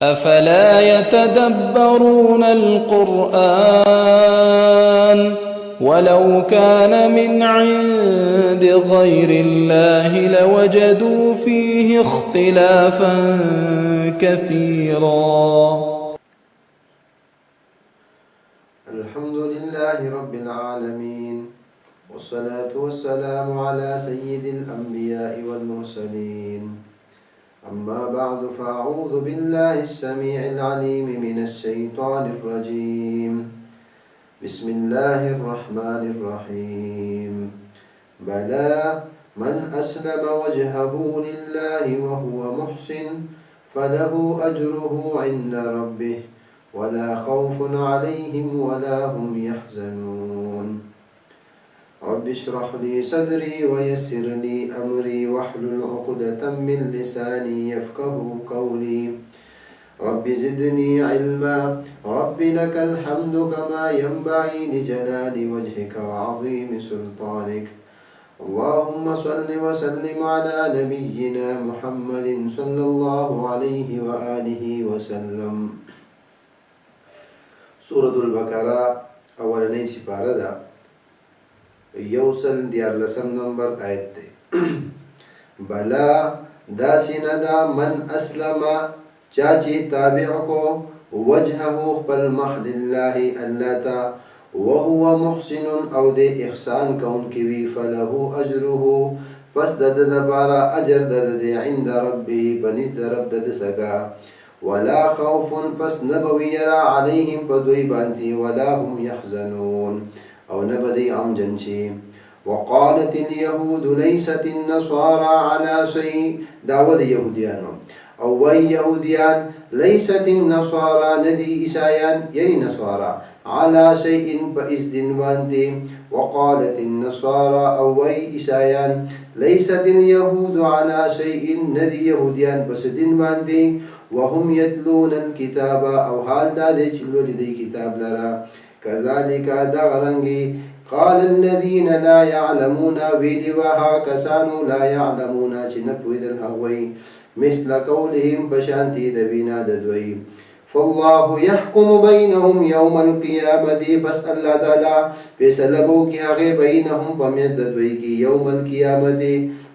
أفلا يتدبرون القرآن ولو كان من عند غير الله لوجدوا فيه اختلافا كثيرا. الحمد لله رب العالمين، والصلاة والسلام على سيد الأنبياء والمرسلين. أما بعد، فأعوذ بالله السميع العليم من الشيطان الرجيم. بسم الله الرحمن الرحيم. بلى من أسلم وجهه لله وهو محسن فله أجره عند ربه ولا خوف عليهم ولا هم يحزنون. رب اشرح لي صدري ويسر لي أمري واحلل عقدة من لساني يفقه قولي. رب زدني علما. رب لك الحمد كما ينبغي لجلال وجهك وعظيم سلطانك. اللهم صل وسلم على نبينا محمد صلى الله عليه وآله وسلم. سورة البقرة اولنی سپاره ده، یوسل دیارلسم نمبر آیت ده. بلا داسی ندا من اسلم چاچی تابع کو وجهه خپل مخ لله اللہ تا وهو محسن او دے احسان کون کی فله اجره پس دد دبارا اجر دد عند ربه بنز رب دد سگا ولا خوف پس نبویرا علیهم پدوی بانتی ولا هم يحزنون او نبدی عم جنشی. وقالت اليهود ليست النصارى على شيء دعوة يهوديان او وی یهودیان ليست النصارى ندی عیسایان یعنی نصارى على شيء پس دن بانتی. وقالت النصارى او وی عیسایان ليست اليهود على شيء ندی یهودیان پس دن بانتی. وهم يتلون الكتاب او حال دادے چلو دی کتاب لرا. كذلك دغرنگی قال الذين لا يعلمون ویدواها کسانو لا يعلمون چنپوید الهوی مثل قولهم بشانتی دبینا ددوی. فالله يحكم بينهم يوم القيامة بس الله تعالى فیصلبو کی آغی بینهم پمیز ددوی کی یوم القیامت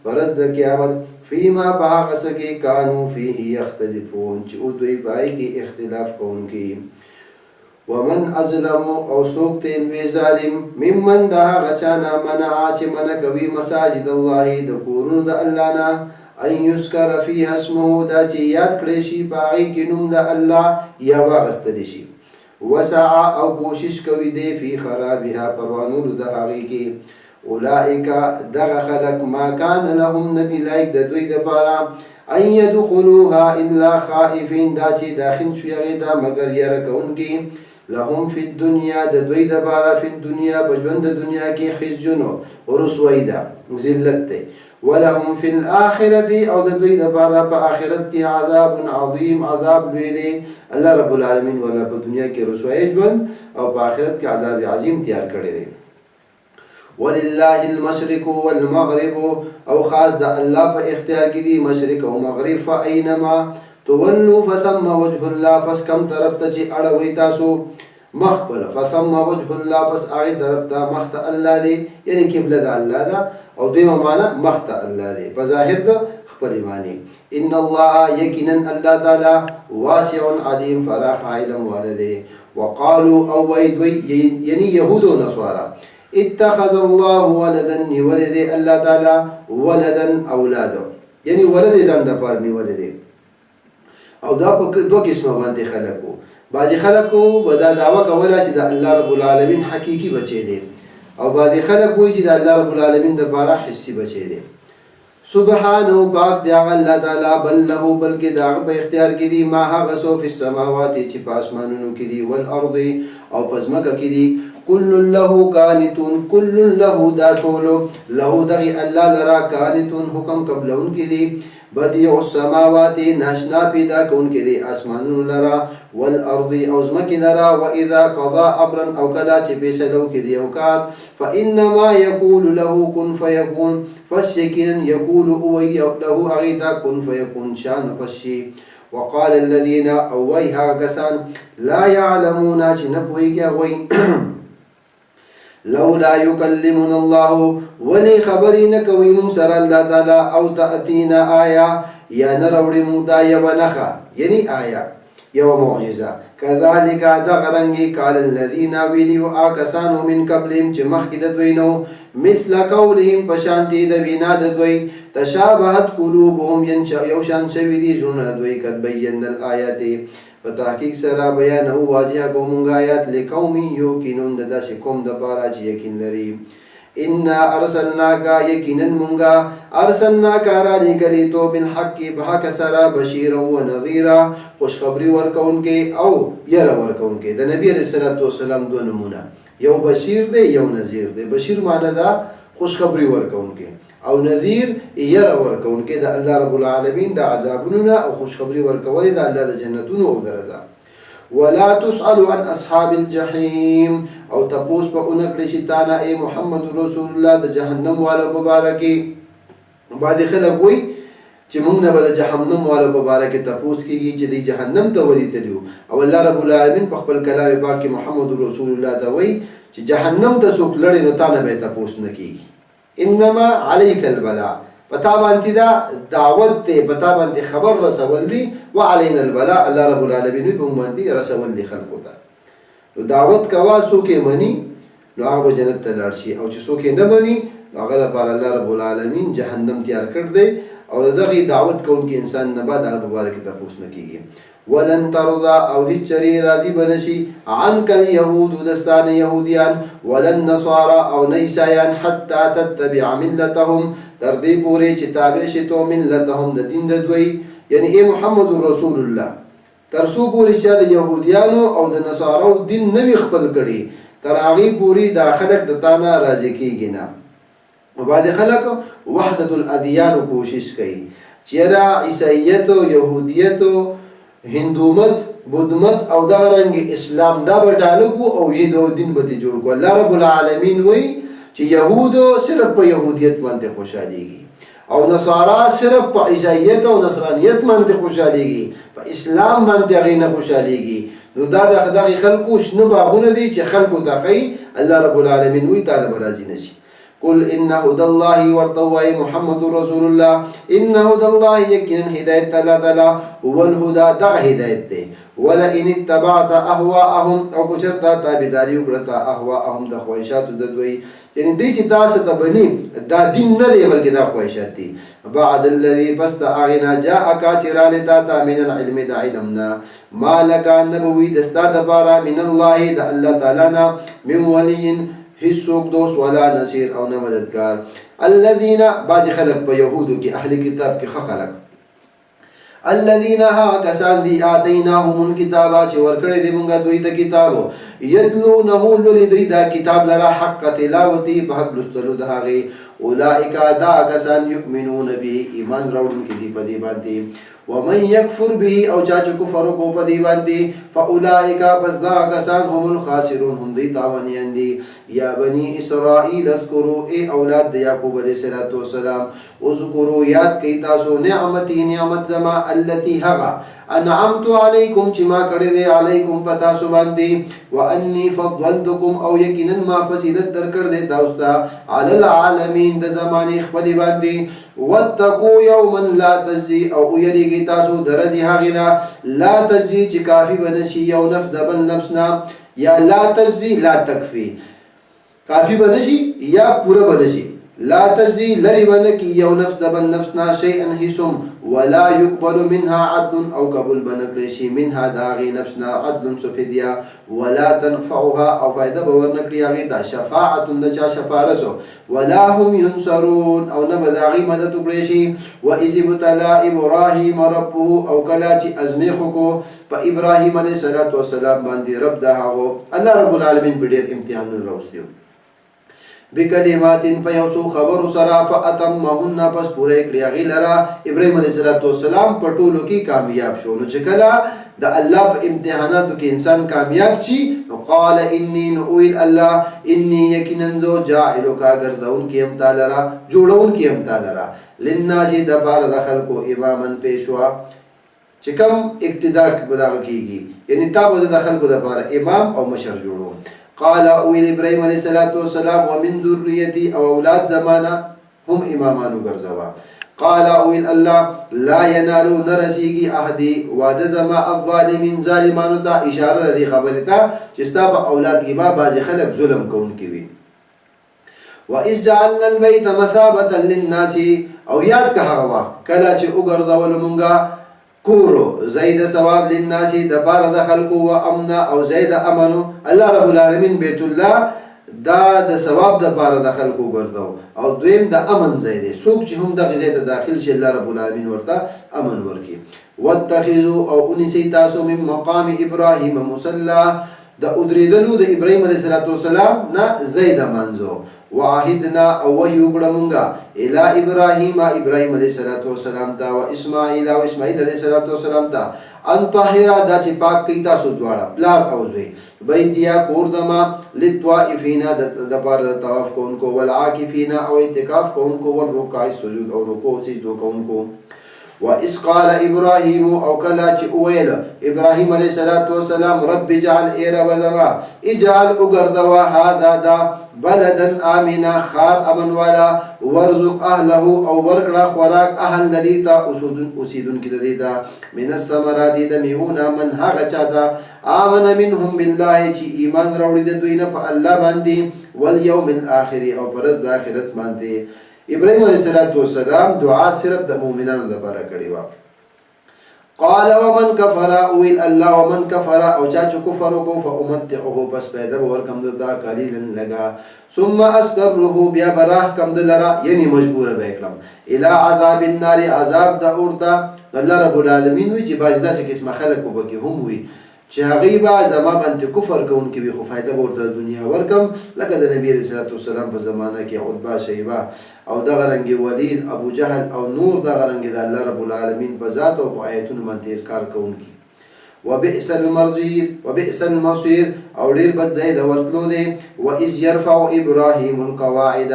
ورد قیامت فیما باقسکی کانو فیه یختلفون چو دوی بائی کی اختلاف کون کی. ومن ازلم او سوکتین وی ظالم ممن دها غچانا منعا چه منکوی مساجد اللہ دکورون دا اللہ نا ان یسکر فیها اسمه دا چه یاد کڑیشی باغی کی نم دا اللہ یا واغست دیشی. وسعا او کوشش کوی دے فی خرابها پروانول دا آغی کی. اولئک دغ خلق ما کان لهم ندی لائک دا دوی دا پارا ان يدخلوها الا خائفین دا چه داخل شویغی دا مگر یرکون کی. لهم فی الدنیا دا دوی دا پارا فی الدنیا بجوند دنیا کی خزجنو رسوی دا ذلت تے. ولهم فی الآخرت او دا دوی دا پارا پا آخرت کی عذاب عظیم عذاب لوی دے. اللہ رب العالمین والا پا دنیا کی رسوی جوند او پا آخرت کی عذاب عظیم تیار کردے دے. وللہ المشرق والمغرب او خاص دا اللہ پا اختیار کی دی مشرق و مغرب فاینما تولو فثم وجه اللہ پس کم طرف تا چی اڑوی تاسو مخبر فثم وجه اللہ پس آغی طرف تا مخت اللہ دے یعنی قبل دا اللہ دا او دیما مانا مخت اللہ دے بظاہر دا خبر مانی. ان اللہ یقیناً اللہ تعالی واسع علیم فراخ علم والدے. وقالو او ویدوی یعنی یہود و نصوارا اتخذ اللہ ولدا ولد اللہ تعالی ولدا اولادا یعنی ولد زندہ پر ولدے. او دا دو قسمه باندې خلقو بعضی خلقو ودا دعوه کوله چې د الله رب العالمین حقیقی بچی دی او بعضی خلقو چې د الله رب العالمین د بارا حسی بچی دی. سبحانه پاک دی الله تعالی بل له بلکې دا په اختیار کې دی ما هغه سو فی السماوات چې په اسمانونو کې دی والارض او پزمکه کې دی. کل له قانتون کل له دا ټولو له دغه الله لرا قانتون حکم قبلون کې دی. بدیع السماوات ناشنا پیدا کون کے دے آسمانون لرا والارض اوزمک لرا و اذا قضا امرا او کلا چی پیسلو کے دے اوکار فانما یقول له کن فیکون فشکن یقول اوی له اغیدا کن فیکون شان فشی. وقال الذين اويها كسان لا يعلمون جنبويك وي لولا يكلمنا الله ولي خبرينك وينمسر الله تعالى او تأتينا آية يا نروڑی مونتا یو نخا یعنی آیا یو معجزہ كذلك دغرنگی قال الذين ویلیو آکسانو من قبلهم چه مخی ددوینو مثل قولهم پشانتی دبینا ددوی تشابهت قلوبهم یوشان شویدی جنون ددوی قد بین الآیات فتحقیق سرا بیان او واضح قومنگ آیات لقومی یوکنون ددا سے قوم دپارا چی یقین لری انا ارسلناکا یقینا منگا ارسلناکا را لگلی تو بالحق بحق سرا بشیرا و نظیرا خوشخبری ورکون کے او یر ورکون کے دا نبی علیہ السلام دو نمونا یو بشیر دے یو نظیر دے بشیر معنی دا خوشخبری ورکون کے او نذیر یر ورکون کے دا اللہ رب العالمین دا عذابنونا او خوشخبری ورکولی دا اللہ دا جنتونو او درزا ولا تسأل عن اصحاب الجحیم او تپوس پا انکڑی شتانا اے محمد رسول اللہ دا جہنم والا مبارکی بعد خلق وی چی منگنا با دا جہنم والا مبارکی تپوس کی گی چی دی جہنم تا ولی تلیو او اللہ رب العالمین پا خپل کلام پاک محمد رسول اللہ دا وی چی جہنم تا سوک لڑی نو تانا بے تپوس نکی گی انما علیک البلاء پتا بانتی دا دعوت تے پتا بانتی خبر رسول دی وعلین البلاء اللہ رب العالمین وی بانتی رسول دی خلقو تا دعوت کوا سوکے منی نو آغا جنت تلارشی او چی سوکے نبنی نو آغا پار اللہ رب العالمین جہنم تیار کر دے او دغی دعوت کون کی انسان نبا دا مبارکی تپوس نکی گی ولن ترضى او هچری راضی بنشی عنك اليهود دستان یهودیان ولن نصارى او نیسایان حتی تتبع ملتهم تردی پوری چتابع شتو ملتهم دا دین دوی یعنی اے محمد رسول اللہ ترسو پوری چا دا یهودیانو او دا نصارو دین نوی خپل کری تر آغی پوری دا خلق دتانا راضی کی گنا وبعد خلق وحدت الادیان کوشش کئی چیرا عیسائیتو یهودیتو ہندومت بدمت او دا رنگ اسلام دا بٹالکو او یہ دو دن بتی جوڑ کو اللہ رب العالمین وی چی یہودو صرف پا یہودیت مانتے خوشحالی گی او نصارا صرف پا عیسائیت او نصرانیت مانتے خوشحالی گی پا اسلام مانتے غین خوشحالی گی نو دا دا خلقو شنباغون دی چی خلقو تا خی اللہ رب العالمین وی طالب رازی نشی قل ان هدى الله ورطوى محمد رسول الله ان هدى الله يكن هداية الله هو الهدى دع هدايته ولئن اتبعت اهواءهم او كشرتا تابداري وكرتا اهواءهم د خويشات ددوي يعني دي چې تاسو ته بني دا دین نه دی بلکې دا خويشات دي بعد الذي فاستعنا جاءك چرالتا تا من العلم دا علمنا ما لك نبوي دستا دبارا من الله دا الله تعالی من ولي حسوک دوست ولا نصیر او نہ مددگار الذین بعض خلق پا یہودو کی اہل کتاب کی خلق الذین ها کسان دی آتیناهم الکتابا چه ورکڑی دی منگا دوی دا کتابو یدلونہو لولی دوی دا کتاب لرا حق تلاوتی بحق لستلو دا غی اولائکا دا کسان یؤمنون بی ایمان روڑن کی دی پا دی بانتی ومن يكفر به او چاچ کفر کو پدی باندی فاولئک پس دا کسان هم الخاسرون هم دی تاوانیان دی یا بنی اسرائیل اذکروا اے اولاد یعقوب علیہ السلام اذکروا یاد کی تاسو نعمتی نعمت زما التي هغا انعمت علیکم چما کڑے دے علیکم پتا سو باندی وانی فضلتکم او یقینا ما فضیلت در کر دے تاسو علی العالمین د زمانه خپل باندی واتقوا یوما لا تجزی او یریږي تاسو درځي هغه لا تجزی چې کافی بنشي یو نفس د بل نفسنا یا لا تجزی لا تکفی کافی بنشي یا پورا بنشي لا تجزی لری بنکی یو نفس د بل نفسنا شیئا حسم ولا يقبل منها عدل او قبول بنکړي منها داغي نفسنا عدل سفدیا ولا تنفعها او فائدہ باور نکړي هغه د شفاعت د چا شفارسو ولا هم ينصرون او نه بداغي مدد وکړي شي واذ ابتلى ابراهيم ربه او کلا چې ازمیخو کو په ابراهيم عليه السلام باندې رب دهغو الله رب العالمین په ډیر امتحان راوستیو بکلمات فیوسو خبر سرا فاتمهن پس پورے کړی غی لرا ابراهيم علیه السلام په ټولو کې کامیاب شو نو چې کله د الله په امتحاناتو کې انسان کامیاب شي نو قال انی نوئل الله انی یقینا ذو جاعلک غرذون کې امتالرا جوړون کې امتالرا للناس د بار دخل کو امامن پیشوا چې کوم اقتدا به دغه کېږي، یعنې تا به زه د خلکو دپاره امام او مشر جوړوم. قال ویل ابراهیم علیه السلام ومن ذریتي او اولاد زمانه هم امامان وګرځوه. قال ویل الله لا ینالو نرسیږي عهدي وعده زما الظالمین ظالمانو ته اشاره ده دې خبرې ته چې ستا په اولاد کې به بعضې خلک ظلم کوونکي وي. وإذ جعلنا البيت مثابة للناس او یاد که هغه وخت کله چې وګرځولو مونږه کورو زید ثواب للناس دپاره د خلکو و امنا او زید امنو. الله رب العالمین بیت الله دا د ثواب دپاره د خلکو ګرځو او دویم د امن ځای دی. څوک چې هم دغې ځای ته داخل شي الله رب العالمین ورته امن ورکړي. واتخذوا او ونیسئ تاسو من مقام ابراهیم مصلا د ادریدلو د ابراهیم علیه السلام نه ځای د منځو. وعهدنا او وحی وکړه مونږه الی ابراهیم ابراهیم علیه السلام ته و اسماعیل او اسماعیل علیه السلام ته ان طاهرا دا چې پاک کړي تاسو دواړه پلار او زوی بیتیا کور دما للطائفین دپاره د طواف کوونکو والعاکفین او اعتکاف کوونکو والرکع سجود او رکوع سجدو کوونکو. وإذ قال إبراهيم أو كلا ويل إبراهيم عليه الصلاة والسلام رب اجعل إيربدوا اجعل أقردوا هذا دا بلدا آمنا خار أمن ولا وارزق أهله أو ورقنا خوراك أهل نديتا أسيدون كتديتا من السمرات دميهونا من هاغا چادا آمن منهم بالله چي إيمان روڑي دوين فالله باندي واليوم الآخر أو پرز داخرت باندي. ابراهیم علیه السلام دعا صرف د مؤمنانو لپاره کړې وه. قال ومن کفر ویل الله ومن کفر او چا چې کفر وکړو فامتعه پس پیدا به ورکم دته قلیلا لږه ثم استره بیا به راښکم ده لره یعنې مجبوره به یې کړم الی عذاب النار عذاب د اور ته. الله رب العالمین وایي چې بعضې داسې قسمه خلک به پکې هم وي چې هغوی به زما باندې کفر کوونکي وي خو فایده به ورته د دنیا ورکم لکه د نبي علیه السلام په زمانه کې عتبه شیبه او دغه رنګې ولید ابو جهل او نور دغه رنګې د الله رب العالمین په ذات او په آیتونو باندې انکار کوونکي. وبئس المرجع وبئس المصير او ډېر بد ځای د ورتلو دی. وإذ يرفع إبراهيم القواعد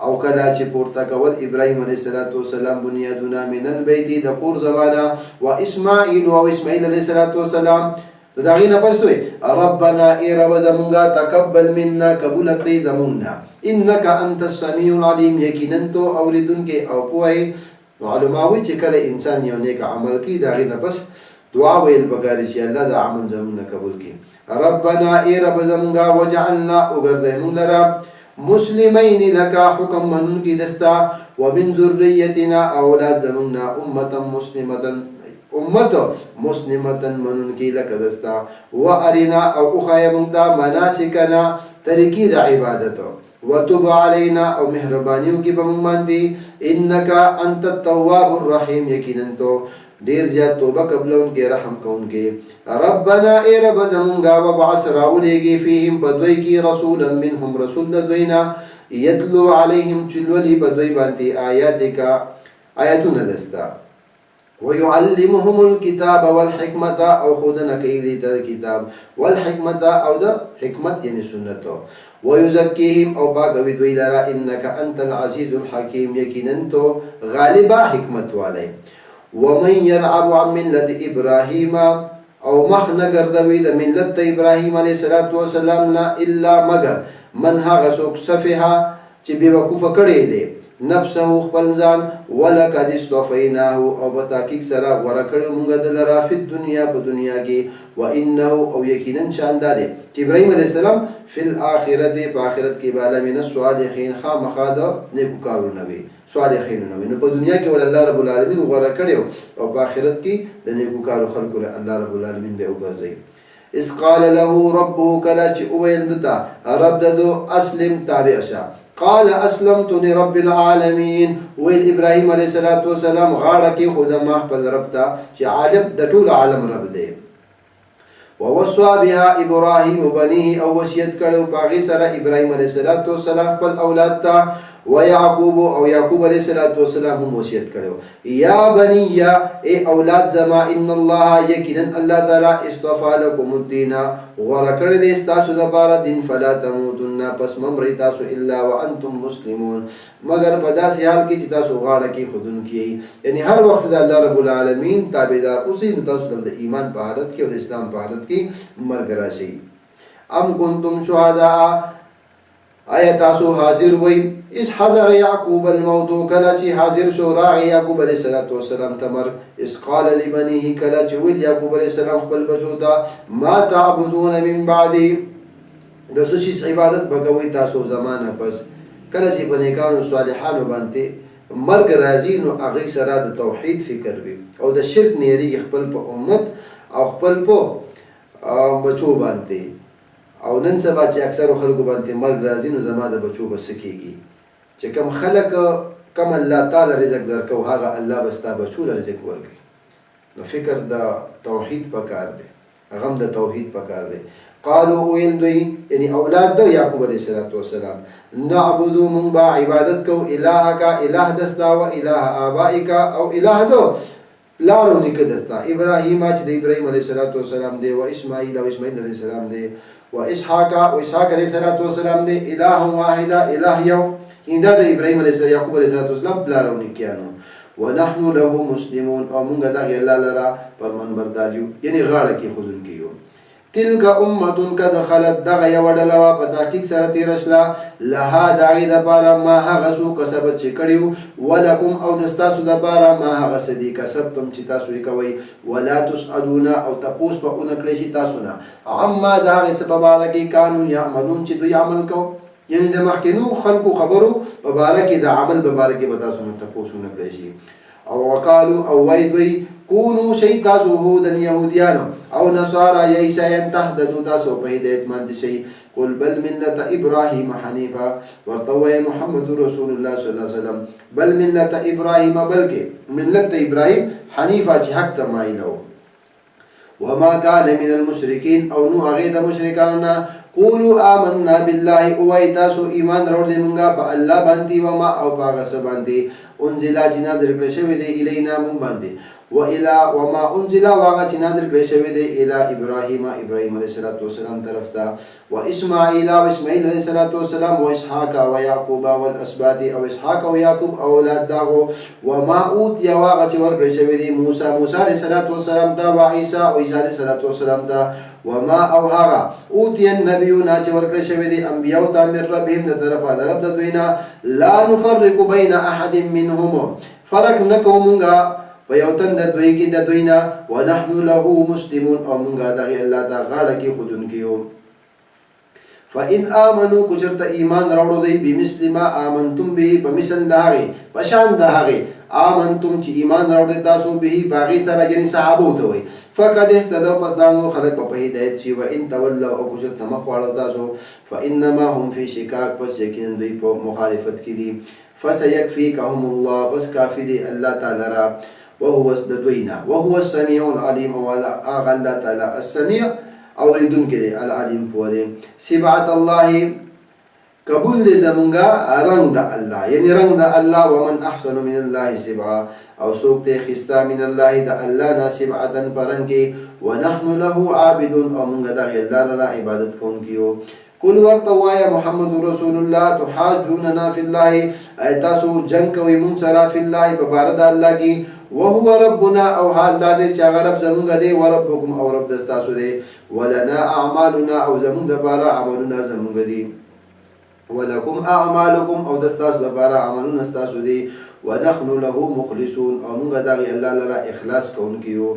او کله چې پورته کول ابراهیم علیه السلام بنیادونه من البیت د کور زمانه و اسماعیل او اسماعیل علیه السلام نو د هغې نه پس وی ربنا ای رب زمونږه تقبل منا قبول کړئ زمونږ نه انک انت السمیع العلیم یقینا تو اورېدونکی او پوهی. علما وایي چې کله انسان یو نیک عمل کوي د هغې نه پس دعا ویل پکار چې الله دا عمل زمونږ نه قبول کړي. ربنا ای رب زمونږه وجعلنا وګرځئ مونږ لره مسلمین لکا حکم منونکي دستا ومن ذریتنا اولاد زمونږ امتا مسلمتا امت مسلمتا منونکی لکه دستا و ارنا او اخای مونږ مناسکنا طریقې د عبادت وتب علینا او مهربانیو کې به مونږ باندې انک انت التواب الرحیم یقینا تو ډیر زیات توبه قبلونکې رحم کوونکې. ربنا ای رب زمونږه وبعث راولېږي فیهم په دوی کې رسولا منهم رسول د دوی نه یتلو علیهم چې لولي په دوی باندې آیاتک آیاتونه دستا ويعلمهم الكتاب والحکمت او خودنه کوي دوی ته کتاب والحکمت او د حکمت یعنی سنت ويزکیهم او پاکوي دوی لره انک انت العزیز الحکیم یقینا تو غالبا حکمت والی. ومن يرعب عن ملة ابراهيم او مخ نګردوي د ملت ابراهيم عليه السلام نه الا مگر من هغه څوک سفها چې بېوقوفه کړی دی نفسه خپل ځان ولقد اصطفیناه او په تحقیق سره غوره کړی مونږ د لره فی دنیا په دنیا کې وانه او یقینا شان دا دی چې ابراهیم علیه السلام فی الاخرت په آخرت کې به من الصالحین خامخا د نیکو کارونه وي صالحین نه نو په دنیا کې ول الله رب العالمین غوره کړی او په آخرت کې د نیکو کارو خلکو له الله رب العالمین به وګرځي. اذ قال له ربه کله چې وویل دته رب ددو اسلم تابع شه قال اسلمت لرب العالمين ویل ابراهیم علیه السلام غاړه کې خود ما خپل رب ته چې عالم د ټول عالم رب دی. ووصى بها ابراهيم بنيه او وصیت کړو پاغي سره ابراهیم علیه السلام خپل اولاد ته و یعقوب او یعقوب علیہ السلام هم وصیت کړو یا بنی یا ای اولاد زما ان الله یقینا الله تعالی اصطفى لكم الدين غوړه کړی دی تاسو لپاره دین فلا تموتن پس ممرئ تاسو الا وانتم مسلمون مگر په داسې حال کې چې تاسو غاړه کې خودون کی یعنی هر وخت د الله رب العالمین تابعدار اوسئ نو تاسو د ایمان په حالت کې او د اسلام په حالت کې مرګ راشي ام کنتم شهداء آیا تاسو حاضر وئ اس حضر یعقوب الموت کله چې حاضر شو راغی یعقوب علیه السلام تمر اس قال لبنیه کله چې ویل یعقوب علیه السلام خپل بچو ته ما تعبدون من بعدی د څه شي عبادت وکوي تاسو زمانه پس کله چې بنیکانو صالحانو باندې مرګ راځي نو هغه سره د توحید فکر وي او د شرک نیری خپل په امت او خپل په بچو باندې او نن سبا چې اکثر خلکو باندې مرګ راځي نو زما د بچو بس کېږي چې کم خلک کم الله تعالی رزق درکو هغه الله بس تا بچو له رزق ورکړي نو فکر د توحید پکار دی غم د توحید پکار دی قالوا ويل دوی یعنی اولاد د یعقوب علیه السلام نعبدو من با عبادت کو الهک اله دستا و اله آبائک او اله دو لارو نیکه دستا ابراهیم چې د ابراهیم علیه السلام دی و اسماعیل او اسماعیل علیه السلام دی و اسحاق علیه السلام دی اله واحد اله یو ایندا د ابراهیم علیه السلام یعقوب علیه السلام پلارو نیکیانو ونحن له مسلمون او موږ دغه الله لرا فرمانبرداریو یعنی غاړه کې خودون کیو تلک امه قد خلت دغه یو ډله وا په تحقیق سره تیر شله لها دغه د پاره ما هغه سو کسب چې کړیو ولکم او د تاسو د پاره ما هغه سدي کسبتم چې تاسو یې کوي ولا تسالون او تاسو په اون کړی شي تاسو نه اما دغه سبب کې قانون یعملون چې دوی عمل کو یعنی د مخکینو خلقو خبرو مبارک د عمل مبارک به تاسو نه تاسو نه کړی شي او وقالو او وای دوی کونو شي تاسو هودن يهوديانو او نصارى يسين تهددوا تاسو په هدایت باندې شي قل بل ملت ابراهيم حنيفا ورتوي محمد رسول الله صلى الله عليه وسلم بل ملت ابراهيم بلکې ملت ابراهيم حنيفا چې حق ته مایلو وما كان من المشركين او نو هغه د مشرکانو قولوا آمنا بالله او تاسو ایمان راوړ دې مونږه په الله باندې و ما او هغه څه باندې انزل جنا ذکر شوی دی الینا مون باندې و الى وما انزل واغه چې نازل کړی شوی دی الی ابراهیم علیه السلام طرف ته و اسماعیل او اسماعیل علیه السلام و اسحاق او یعقوب او الاسباط او اسحاق او یعقوب اولاد داغو و ما اوت یا واغه چې ورکړی شوی دی موسی علیه السلام ته و عیسی او عیسی علیه السلام ته وما او هغه اوتی النبیون چې ورکړی شوی دی انبیاء ته من ربهم د طرفه د رب د دوینا لا نفرق بین احد منهم فرق نکوو مونږه په یو تن د دوی کې د دوینا ونحن له مسلمون او مونږه دغه الله ته غاړه کې خودون کیو فإن آمنوا کچرت ایمان راوړو دی بمثل ما آمنتم به په مثل دغه پشان دغه آمنتم چې ایمان راوړی تاسو به باغی سره یعنی صحابه ته وي فقد اهتدوا پس دا نور خلک په هدایت شي و ان تولوا او کچرت مخ واړو تاسو فانما هم فی شقاق پس یقینا دوی په مخالفت کې دي فسيكفيكهم الله بس کافی دی الله تعالی را وهو دوینا وهو السميع العليم ولا الله تعالی السميع او لدن کې العليم فوده سبعت الله قبول دې زمونږه رنگ د الله یعنی رنگ د الله ومن احسن من الله سبعا او څوک ته خستا من الله د الله نه سبعتن پرنګي ونحن له عابدون او موږ د الله له عبادت کوونکیو قل ورتوایا محمد رسول الله تحاجوننا في الله تاسو جنگ کوي مون سره في الله په بار د الله کې وهو ربنا او حال د چې هغه رب زمونږ دی او ربکم او رب د تاسو دی ولنا اعمالنا او زمونږ د بار عملنا زمونږ دی ولكم اعمالكم او دستاس لپاره عملونه استاسو دي ونحن له مخلصون او موږ د الله لپاره اخلاص کوونکیو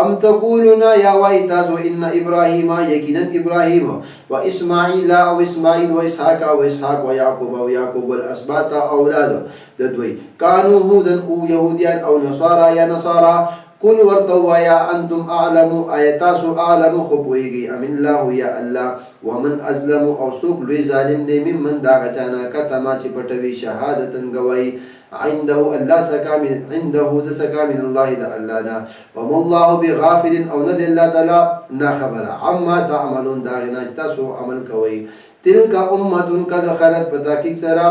ام تقولون يا ويتاسو ان ابراهيم يقينا ابراهيم واسماعيل او اسماعيل واسحاق او اسحاق ويعقوب او يعقوب والاسباط اولاد ددوي كانوا هودا او يهوديان او نصارى يا نصارى قل ورتوا يا انتم اعلم ايتاسو اعلم خبويږي ام الله يا الله ومن ازلم او سوق لوی ظالم دی ممن دا غچانا کتما چې پټوي شهادتن گواہی عنده الله سکا من عنده د سکا من الله د الله نا وما الله بغافل او ند الله تعالی نا خبر عما تعملون دا غنا تاسو عمل کوي تلك امه قد خلت بتحقیق سره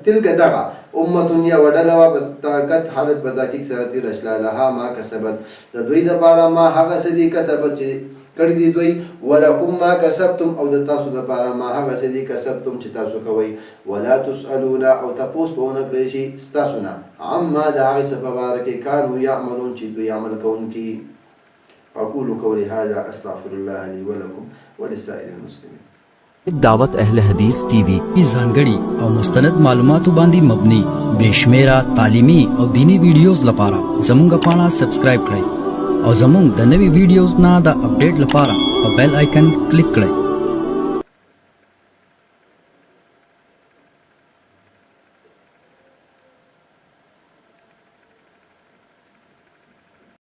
تلك دغه امه یا وډله وا قد حالت بتحقیق سره تیر اشلا لها ما کسبت د دوی د پاره ما هغه سدي کسبت چې کړی دی دوی ولکم ما کسبتم او د تاسو د پاره ما هغه سدي کسبتم چې تاسو کوي ولا تسالون او تاسو په ونه کړی شي تاسو نه عما د هغه سبب کې کانوا يعملون چې دوی عمل کوونکی. اقول قولي هذا استغفر الله لي ولكم ولسائر المسلمين. دعوت اهل حدیث ٹی وی کی ځانګړي او مستند معلوماتو باندې مبني بشمیره تعلیمي او دینی ویډیوز لپاره زموږ پاڼه سبسکرایب کړئ او زموږ د نوي ویډیوز نه د اپډیټ لپاره په بیل آیکن کلیک کړئ.